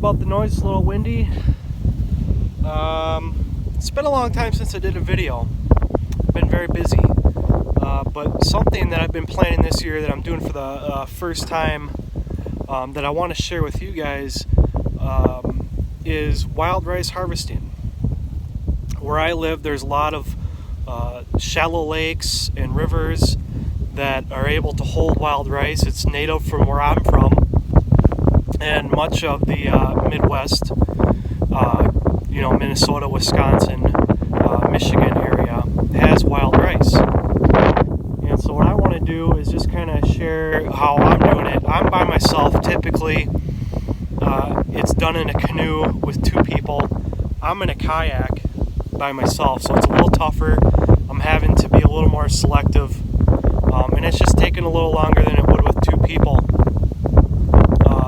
about the noise, it's a little windy. It's been a long time since I did a video. Been very busy. But something that I've been planning this year that I'm doing for the first time that I want to share with you guys is wild rice harvesting. Where I live, there's a lot of shallow lakes and rivers that are able to hold wild rice. It's native from where I'm from, and much of the Midwest, Minnesota, Wisconsin, Michigan area has wild rice. And so what I want to do is just kind of share how I'm doing it. I'm by myself typically. It's done in a canoe with two people. I'm in a kayak by myself, so it's a little tougher. I'm having to be a little more selective, and it's just taking a little longer than it would with two people.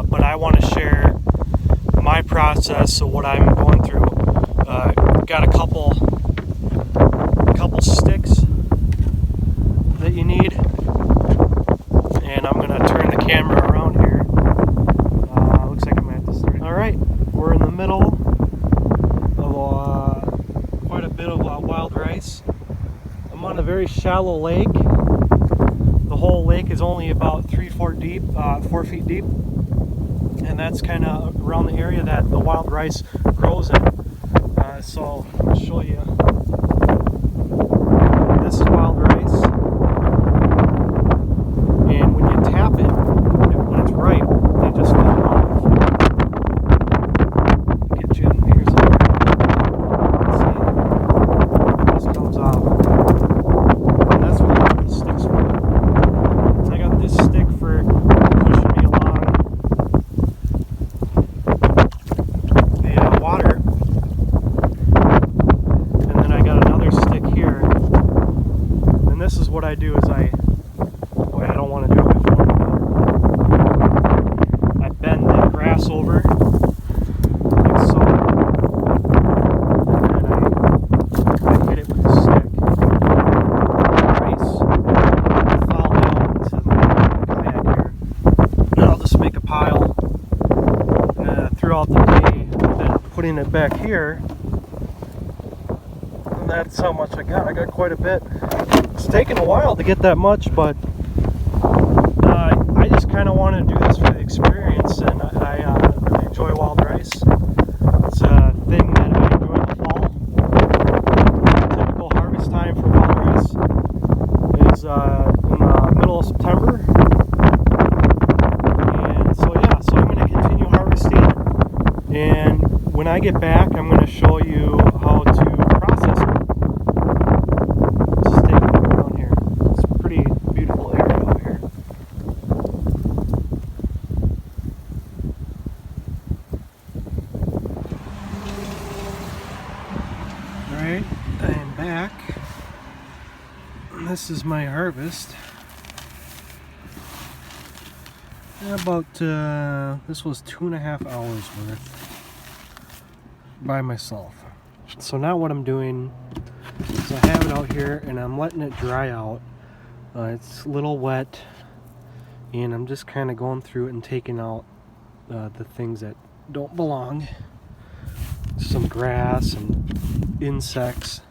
But I want to share my process of what I'm going through. Got a couple sticks that you need, and I'm gonna turn the camera around here. Looks like I'm gonna have to start. All right, we're in the middle of quite a bit of wild rice. I'm on a very shallow lake. The whole lake is only about 4 feet deep, and that's kind of around the area that the wild rice grows in. So I'll show you. This is wild rice, and when you tap it, when it's ripe, they just fall off. Get you in here somewhere. See, this comes off, and that's what I got these sticks for. I got this stick for pushing me along the water. This is what I do is I don't want to do it before. I bend the grass over like so, and I hit it with a stick. Rice fall down into the kayak here. And I'll just make a pile throughout the day, then putting it back here. And that's how much I got. I got quite a bit. It's taken a while to get that much, but I just kind of want to do this for the experience, and I really enjoy wild rice. It's a thing that I enjoy in the fall. Typical harvest time for wild rice is in the middle of September. And so I'm going to continue harvesting, and when I get back, I'm going to show you how to process it. Alright, I am back. This is my harvest. About, this was 2.5 hours worth by myself. So now what I'm doing is I have it out here and I'm letting it dry out. It's a little wet, and I'm just kind of going through it and taking out the things that don't belong. Some grass and insects,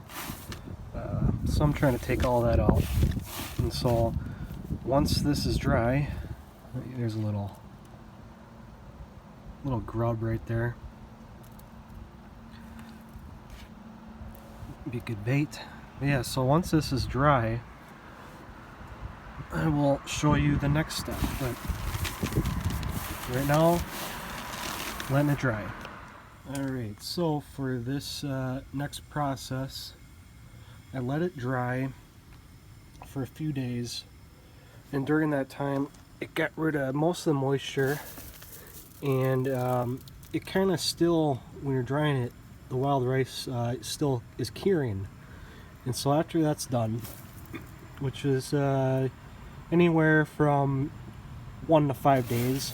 so I'm trying to take all that out. And so once this is dry, there's a little grub right there. Be good bait. But yeah, so once this is dry, I will show you the next step. But right now, letting it dry. Alright, so for this next process, I let it dry for a few days, and during that time it got rid of most of the moisture, and it kind of still, when you're drying it, the wild rice still is curing. And so after that's done, which is anywhere from 1 to 5 days,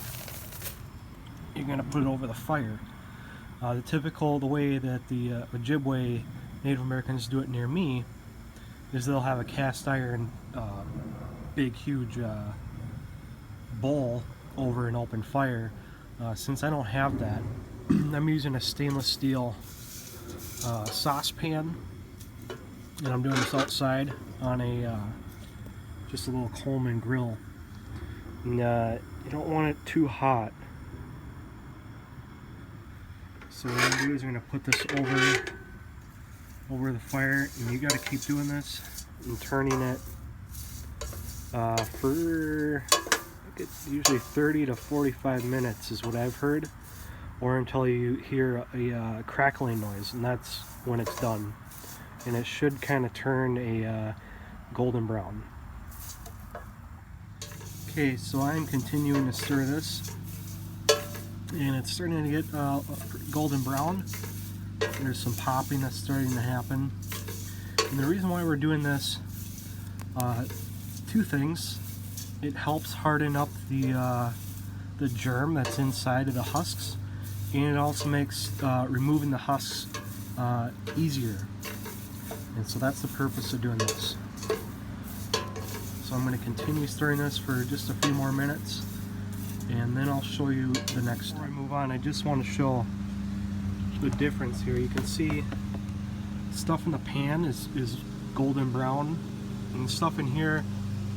you're going to put it over the fire. The way that the Ojibwe Native Americans do it near me is they'll have a cast iron big huge bowl over an open fire. Since I don't have that, I'm using a stainless steel saucepan, and I'm doing this outside on a just a little Coleman grill. And you don't want it too hot. So what I'm going to do is I'm going to put this over the fire, and you got to keep doing this and turning it for usually 30 to 45 minutes is what I've heard, or until you hear a crackling noise, and that's when it's done. And it should kind of turn a golden brown. Okay, so I'm continuing to stir this, and it's starting to get golden brown. There's some popping that's starting to happen. And the reason why we're doing this, two things. It helps harden up the germ that's inside of the husks, and it also makes removing the husks easier. And so that's the purpose of doing this. So I'm going to continue stirring this for just a few more minutes, and then I'll show you the next. Before I move on, I just want to show the difference here. You can see stuff in the pan is golden brown, and the stuff in here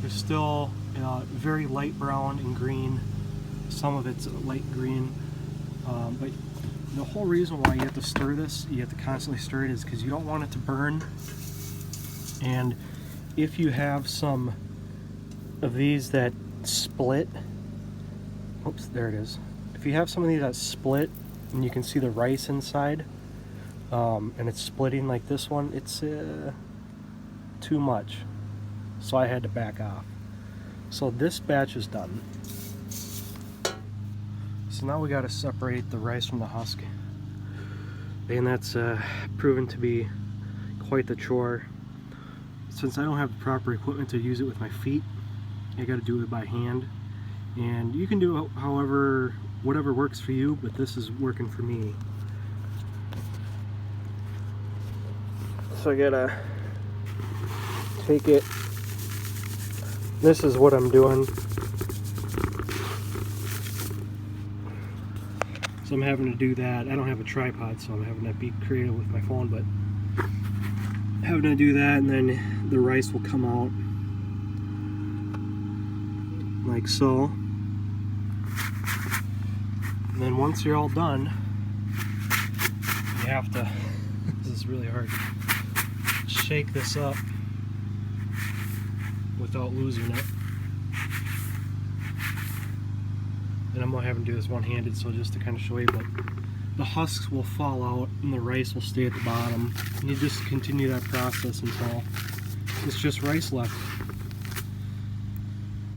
is still very light brown and green. Some of it's light green, but the whole reason why you have to stir this, you have to constantly stir it, is because you don't want it to burn. And if you have some of these that split, oops, there it is. If you have some of these that split, and you can see the rice inside, and it's splitting like this one, it's too much. So I had to back off. So this batch is done. So now we got to separate the rice from the husk, and that's proven to be quite the chore. Since I don't have the proper equipment to use it with my feet, I got to do it by hand. And you can do it however, whatever works for you, but this is working for me. So I gotta take it. This is what I'm doing. So I'm having to do that. I don't have a tripod, so I'm having to be creative with my phone, but having to do that, and then the rice will come out like so. And then once you're all done, you have to, this is really hard, shake this up without losing it. And I'm going to have to do this one-handed, so just to kind of show you, but the husks will fall out and the rice will stay at the bottom. And you just continue that process until it's just rice left.